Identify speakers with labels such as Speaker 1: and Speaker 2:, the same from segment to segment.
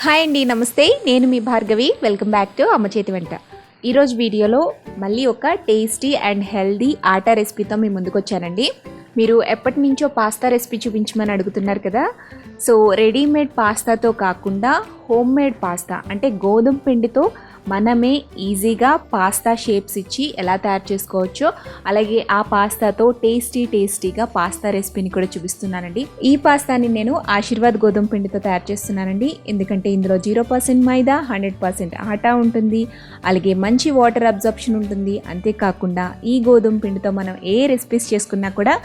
Speaker 1: Hi అండి, నమస్తే. నేను మీ భార్గవి. వెల్కమ్ బ్యాక్ టు అమ్మ చేతి వంట. ఈరోజు వీడియోలో మళ్ళీ ఒక టేస్టీ అండ్ హెల్దీ ఆటా రెసిపీతో మీ ముందుకు వచ్చానండి. మీరు ఎప్పటి నుంచో పాస్తా రెసిపీ చూపించమని అడుగుతున్నారు కదా. సో రెడీమేడ్ పాస్తాతో కాకుండా హోమ్ మేడ్ పాస్తా అంటే గోధుమ పిండితో మనమే ఈజీగా పాస్తా షేప్స్ ఇచ్చి ఎలా తయారు చేసుకోవచ్చో, అలాగే ఆ పాస్తాతో టేస్టీగా పాస్తా రెసిపీని కూడా చూపిస్తున్నానండి. ఈ పాస్తాని నేను ఆశీర్వాద్ గోధుమ పిండితో తయారు చేస్తున్నానండి. ఎందుకంటే ఇందులో 0% మైదా, 100% ఆటా ఉంటుంది, అలాగే మంచి వాటర్ అబ్జర్ప్షన్ ఉంటుంది. అంతేకాకుండా ఈ గోధుమ పిండితో మనం ఏ రెసిపీస్ చేసుకున్నా కూడా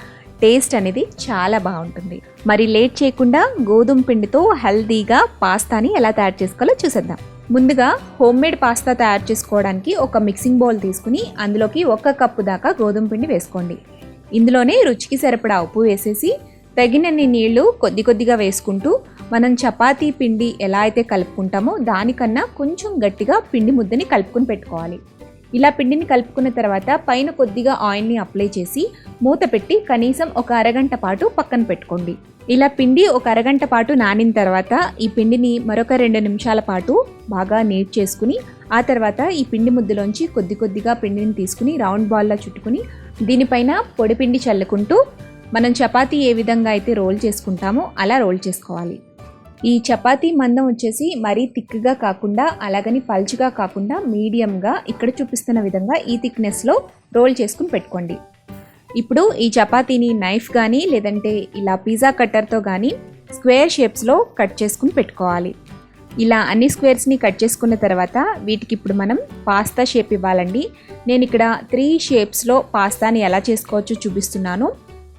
Speaker 1: టేస్ట్ అనేది చాలా బాగుంటుంది. మరి లేట్ చేయకుండా గోధుమ పిండితో హెల్తీగా పాస్తాని ఎలా తయారు చేసుకోవాలో చూసేద్దాం. ముందుగా హోమ్ మేడ్ పాస్తా తయారు చేసుకోవడానికి ఒక మిక్సింగ్ బౌల్ తీసుకుని అందులోకి 1 కప్పు దాకా గోధుమ పిండి వేసుకోండి. ఇందులోనే రుచికి సరిపడా ఉప్పు వేసేసి తగినన్ని నీళ్లు కొద్దిగా వేసుకుంటూ మనం చపాతీ పిండి ఎలా అయితే కలుపుకుంటామో దానికన్నా కొంచెం గట్టిగా పిండి ముద్దని కలుపుకొని పెట్టుకోవాలి. ఇలా పిండిని కలుపుకున్న తర్వాత పైన కొద్దిగా ఆయిల్ని అప్లై చేసి మూత పెట్టి కనీసం ఒక అరగంట పాటు పక్కన పెట్టుకోండి. ఇలా పిండి ఒక అరగంట పాటు నానిన తర్వాత ఈ పిండిని మరొక 2 నిమిషాల పాటు బాగా నీట్ చేసుకుని ఆ తర్వాత ఈ పిండి ముద్దలోంచి కొద్దిగా పిండిని తీసుకుని రౌండ్ బాల్లా చుట్టుకుని దీనిపైన పొడి పిండి చల్లుకుంటూ మనం చపాతీ ఏ విధంగా అయితే రోల్ చేసుకుంటామో అలా రోల్ చేసుకోవాలి. ఈ చపాతీ మందం వచ్చేసి మరీ థిక్గా కాకుండా అలాగని పల్చగా కాకుండా మీడియంగా ఇక్కడ చూపిస్తున్న విధంగా ఈ థిక్నెస్లో రోల్ చేసుకుని పెట్టుకోండి. ఇప్పుడు ఈ చపాతీని నైఫ్ కానీ లేదంటే ఇలా పిజ్జా కట్టర్తో కానీ స్క్వేర్ షేప్స్లో కట్ చేసుకుని పెట్టుకోవాలి. ఇలా అన్ని స్క్వేర్స్ని కట్ చేసుకున్న తర్వాత వీటికి ఇప్పుడు మనం పాస్తా షేప్ ఇవ్వాలండి. నేను ఇక్కడ 3 షేప్స్లో పాస్తాని ఎలా చేసుకోవచ్చో చూపిస్తున్నాను.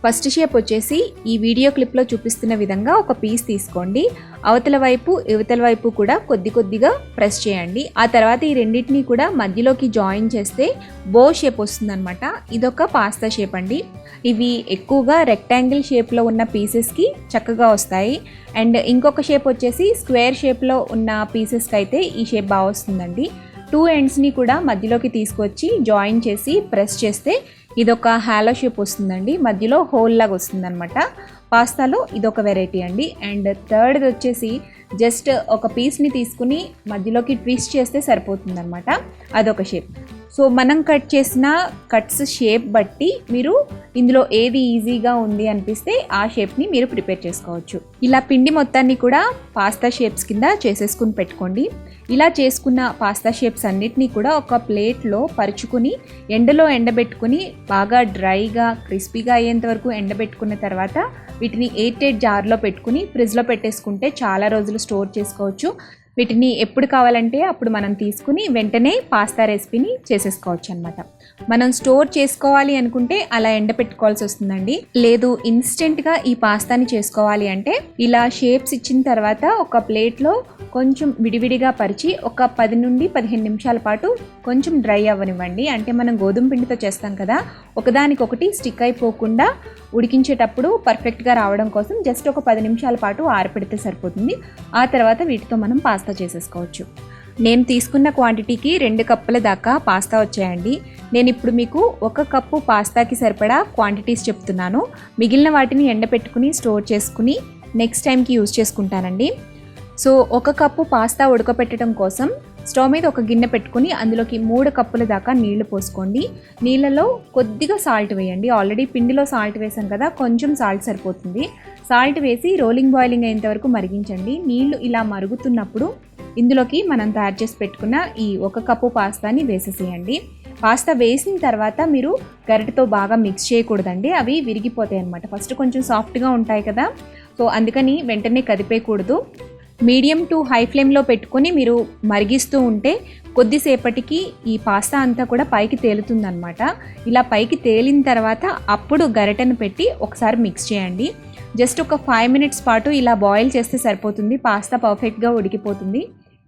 Speaker 1: ఫస్ట్ షేప్ వచ్చేసి ఈ వీడియో క్లిప్లో చూపిస్తున్న విధంగా ఒక పీస్ తీసుకోండి. అవతల వైపు ఇవతల వైపు కూడా కొద్దిగా ప్రెస్ చేయండి. ఆ తర్వాత ఈ రెండింటిని కూడా మధ్యలోకి జాయిన్ చేస్తే బో షేప్ వస్తుందన్నమాట. ఇదొక పాస్తా షేప్ అండి. ఇవి ఎక్కువగా రెక్టాంగిల్ షేప్లో ఉన్న పీసెస్కి చక్కగా వస్తాయి. అండ్ ఇంకొక షేప్ వచ్చేసి స్క్వేర్ షేప్లో ఉన్న పీసెస్కి అయితే ఈ షేప్ బాగా వస్తుందండి. 2 ఎండ్స్ని కూడా మధ్యలోకి తీసుకొచ్చి జాయిన్ చేసి ప్రెస్ చేస్తే ఇదొక హాలో షేప్ వస్తుందండి. మధ్యలో హోల్ లాగా వస్తుందన్నమాట. పాస్తాలో ఇదొక వెరైటీ అండి. అండ్ థర్డ్ది వచ్చేసి జస్ట్ ఒక పీస్ని తీసుకుని మధ్యలోకి ట్విస్ట్ చేస్తే సరిపోతుందన్నమాట. అదొక షేప్. సో మనం కట్ చేసిన కట్స్ షేప్ బట్టి మీరు ఇందులో ఏది ఈజీగా ఉంది అనిపిస్తే ఆ షేప్ని మీరు ప్రిపేర్ చేసుకోవచ్చు. ఇలా పిండి మొత్తాన్ని కూడా పాస్తా షేప్స్ కింద చేసేసుకుని పెట్టుకోండి. ఇలా చేసుకున్న పాస్తా షేప్స్ అన్నిటినీ కూడా ఒక ప్లేట్లో పరుచుకుని ఎండలో ఎండబెట్టుకుని బాగా డ్రైగా క్రిస్పీగా అయ్యేంత వరకు ఎండబెట్టుకున్న తర్వాత వీటిని ఎయిర్ టైట్ జార్లో పెట్టుకుని ఫ్రిడ్జ్లో పెట్టేసుకుంటే చాలా రోజులు స్టోర్ చేసుకోవచ్చు. వీటిని ఎప్పుడు కావాలంటే అప్పుడు మనం తీసుకుని వెంటనే పాస్తా రెసిపీని చేసేసుకోవచ్చు అనమాట. మనం స్టోర్ చేసుకోవాలి అనుకుంటే అలా ఎండపెట్టుకోవాల్సి వస్తుందండి. లేదు ఇన్స్టెంట్గా ఈ పాస్తాని చేసుకోవాలి అంటే ఇలా షేప్స్ ఇచ్చిన తర్వాత ఒక ప్లేట్లో కొంచెం విడివిడిగా పరిచి ఒక 10 నుండి 15 నిమిషాల పాటు కొంచెం డ్రై అవ్వనివ్వండి. అంటే మనం గోధుమ పిండితో చేస్తాం కదా, ఒకదానికొకటి స్టిక్ అయిపోకుండా ఉడికించేటప్పుడు పర్ఫెక్ట్గా రావడం కోసం జస్ట్ ఒక 10 నిమిషాల పాటు ఆరపెడితే సరిపోతుంది. ఆ తర్వాత వీటితో మనం పాస్తా చేసేసుకోవచ్చు. నేను తీసుకున్న క్వాంటిటీకి 2 కప్పుల దాకా పాస్తా వచ్చాయండి. నేను ఇప్పుడు మీకు 1 కప్పు పాస్తాకి సరిపడా క్వాంటిటీస్ చెప్తున్నాను. మిగిలిన వాటిని ఎండపెట్టుకుని స్టోర్ చేసుకుని నెక్స్ట్ టైంకి యూజ్ చేసుకుంటానండి. సో 1 కప్పు పాస్తా ఉడకపెట్టడం కోసం స్టవ్ మీద ఒక గిన్నె పెట్టుకుని అందులోకి 3 కప్పుల దాకా నీళ్లు పోసుకోండి. నీళ్ళలో కొద్దిగా సాల్ట్ వేయండి. ఆల్రెడీ పిండిలో సాల్ట్ వేసాం కదా, కొంచెం సాల్ట్ సరిపోతుంది. సాల్ట్ వేసి రోలింగ్ బాయిలింగ్ అయ్యేంత వరకు మరిగించండి. నీళ్లు ఇలా మరుగుతున్నప్పుడు ఇందులోకి మనం తయారు చేసి పెట్టుకున్న ఈ 1 కప్పు పాస్తాని వేసేసేయండి. పాస్తా వేసిన తర్వాత మీరు గరిటెతో బాగా మిక్స్ చేయకూడదండి, అవి విరిగిపోతాయి అన్నమాట. ఫస్ట్ కొంచెం సాఫ్ట్గా ఉంటాయి కదా, సో అందుకని వెంటనే కదిపేయకూడదు. మీడియం టు హై ఫ్లేమ్లో పెట్టుకొని మీరు మరిగిస్తూ ఉంటే కొద్దిసేపటికి ఈ పాస్తా అంతా కూడా పైకి తేలుతుందన్నమాట. ఇలా పైకి తేలిన తర్వాత అప్పుడు గరిటెను పెట్టి ఒకసారి మిక్స్ చేయండి. జస్ట్ ఒక 5 మినిట్స్ పాటు ఇలా బాయిల్ చేస్తే సరిపోతుంది. పాస్తా పర్ఫెక్ట్గా ఉడికిపోతుంది.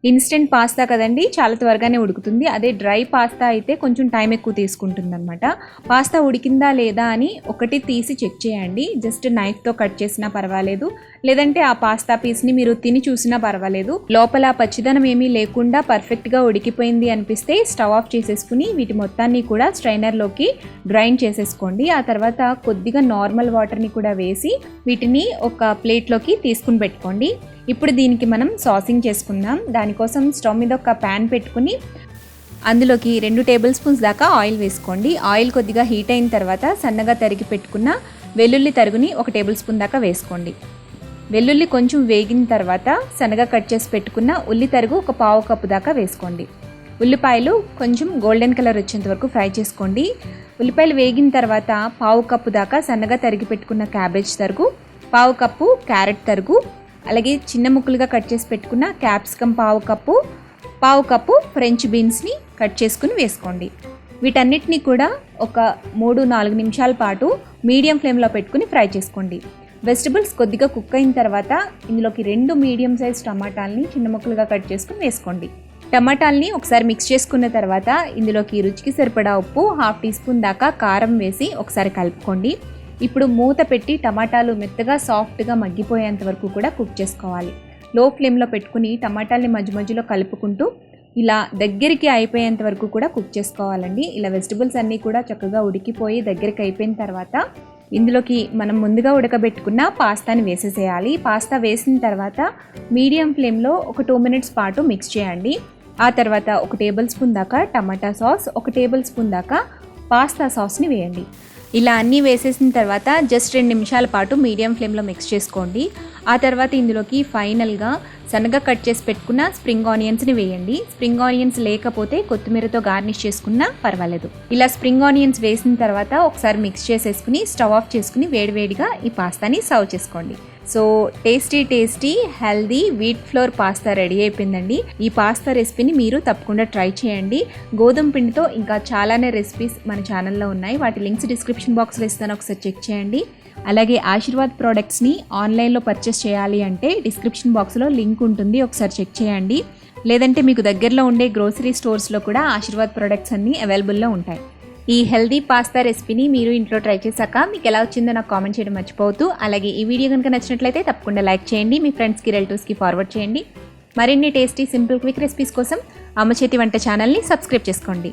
Speaker 1: ఇన్స్టెంట్ పాస్తా కదండి, చాలా త్వరగానే ఉడుకుతుంది. అదే డ్రై పాస్తా అయితే కొంచెం టైం ఎక్కువ తీసుకుంటుంది అనమాట. పాస్తా ఉడికిందా లేదా అని ఒకటి తీసి చెక్ చేయండి. జస్ట్ నైఫ్తో కట్ చేసినా పర్వాలేదు, లేదంటే ఆ పాస్తా పీస్ని మీరు తిని చూసినా పర్వాలేదు. లోపల పచ్చిదనం ఏమీ లేకుండా పర్ఫెక్ట్గా ఉడికిపోయింది అనిపిస్తే స్టవ్ ఆఫ్ చేసేసుకుని వీటి మొత్తాన్ని కూడా స్ట్రైనర్లోకి డ్రైన్ చేసేసుకోండి. ఆ తర్వాత కొద్దిగా నార్మల్ వాటర్ని కూడా వేసి వీటిని ఒక ప్లేట్లోకి తీసుకుని పెట్టుకోండి. ఇప్పుడు దీనికి మనం సాసింగ్ చేసుకుందాం. దానికోసం స్టవ్ మీద ఒక ప్యాన్ పెట్టుకుని అందులోకి 2 టేబుల్ స్పూన్స్ దాకా ఆయిల్ వేసుకోండి. ఆయిల్ కొద్దిగా హీట్ అయిన తర్వాత సన్నగా తరిగి పెట్టుకున్న వెల్లుల్లి తరుగుని 1 టేబుల్ స్పూన్ దాకా వేసుకోండి. వెల్లుల్లి కొంచెం వేగిన తర్వాత సన్నగా కట్ చేసి పెట్టుకున్న ఉల్లి తరుగు 1/4 కప్పు దాకా వేసుకోండి. ఉల్లిపాయలు కొంచెం గోల్డెన్ కలర్ వచ్చేంత వరకు ఫ్రై చేసుకోండి. ఉల్లిపాయలు వేగిన తర్వాత 1/4 కప్పు దాకా సన్నగా తరిగి పెట్టుకున్న క్యాబేజ్ తరుగు, 1/4 కప్పు క్యారెట్ తరుగు, అలాగే చిన్న ముక్కలుగా కట్ చేసి పెట్టుకున్న క్యాప్సికమ్ 1/4 కప్పు, 1/4 కప్పు ఫ్రెంచ్ బీన్స్ని కట్ చేసుకుని వేసుకోండి. వీటన్నిటిని కూడా ఒక 3-4 నిమిషాల పాటు మీడియం ఫ్లేమ్లో పెట్టుకుని ఫ్రై చేసుకోండి. వెజిటబుల్స్ కొద్దిగా కుక్ అయిన తర్వాత ఇందులోకి 2 మీడియం సైజ్ టమాటాలని చిన్న ముక్కలుగా కట్ చేసుకుని వేసుకోండి. టమాటాలని ఒకసారి మిక్స్ చేసుకున్న తర్వాత ఇందులోకి రుచికి సరిపడా ఉప్పు, 1/2 టీ స్పూన్ దాకా కారం వేసి ఒకసారి కలుపుకోండి. ఇప్పుడు మూత పెట్టి టమాటాలు మెత్తగా సాఫ్ట్గా మగ్గిపోయేంత వరకు కూడా కుక్ చేసుకోవాలి. లో ఫ్లేమ్లో పెట్టుకుని టమాటాలని మధ్య మధ్యలో కలుపుకుంటూ ఇలా దగ్గరికి అయిపోయేంత వరకు కూడా కుక్ చేసుకోవాలండి. ఇలా వెజిటబుల్స్ అన్నీ కూడా చక్కగా ఉడికిపోయి దగ్గరికి అయిపోయిన తర్వాత ఇందులోకి మనం ముందుగా ఉడకబెట్టుకున్న పాస్తాని వేసేసేయాలి. పాస్తా వేసిన తర్వాత మీడియం ఫ్లేమ్లో ఒక 2 మినిట్స్ పాటు మిక్స్ చేయండి. ఆ తర్వాత 1 టేబుల్ స్పూన్ దాకా టమాటా సాస్, 1 టేబుల్ స్పూన్ దాకా పాస్తా సాస్ని వేయండి. ఇలా అన్నీ వేసేసిన తర్వాత జస్ట్ 2 నిమిషాల పాటు మీడియం ఫ్లేమ్లో మిక్స్ చేసుకోండి. ఆ తర్వాత ఇందులోకి ఫైనల్గా సన్నగా కట్ చేసి పెట్టుకున్న స్ప్రింగ్ ఆనియన్స్ని వేయండి. స్ప్రింగ్ ఆనియన్స్ లేకపోతే కొత్తిమీరతో గార్నిష్ చేసుకున్నా పర్వాలేదు. ఇలా స్ప్రింగ్ ఆనియన్స్ వేసిన తర్వాత ఒకసారి మిక్స్ చేసేసుకుని స్టవ్ ఆఫ్ చేసుకుని వేడివేడిగా ఈ పాస్తాని సర్వ్ చేసుకోండి. So tasty healthy wheat flour pasta ready అయిపోయిందండి. ఈ పాస్తా రెసిపీని మీరు తప్పకుండా ట్రై చేయండి. గోధుమ పిండితో ఇంకా చాలానే రెసిపీస్ మన ఛానల్లో ఉన్నాయి. వాటి లింక్స్ డిస్క్రిప్షన్ బాక్స్లో ఇస్తాను, ఒకసారి చెక్ చేయండి. అలాగే ఆశీర్వాద్ ప్రోడక్ట్స్ని ఆన్లైన్లో పర్చేస్ చేయాలి అంటే డిస్క్రిప్షన్ బాక్స్లో లింక్ ఉంటుంది, ఒకసారి చెక్ చేయండి. లేదంటే మీకు దగ్గరలో ఉండే గ్రోసరీ స్టోర్స్లో కూడా ఆశీర్వాద్ ప్రోడక్ట్స్ అన్నీ అవైలబుల్లో ఉంటాయి. ఈ హెల్దీ పాస్తా రెసిపీని మీరు ఇంట్లో ట్రై చేశాక మీకు ఎలా వచ్చిందో నాకు కామెంట్ చేయడం మర్చిపోవద్దు. అలాగే ఈ వీడియో కనుక నచ్చినట్లయితే తప్పకుండా లైక్ చేయండి, మీ ఫ్రెండ్స్కి రిలేటివ్స్కి ఫార్వర్డ్ చేయండి. మరిన్ని టేస్టీ సింపుల్ క్విక్ రెసిపీస్ కోసం అమ్మ చేతి వంట ఛానల్ని సబ్స్క్రైబ్ చేసుకోండి.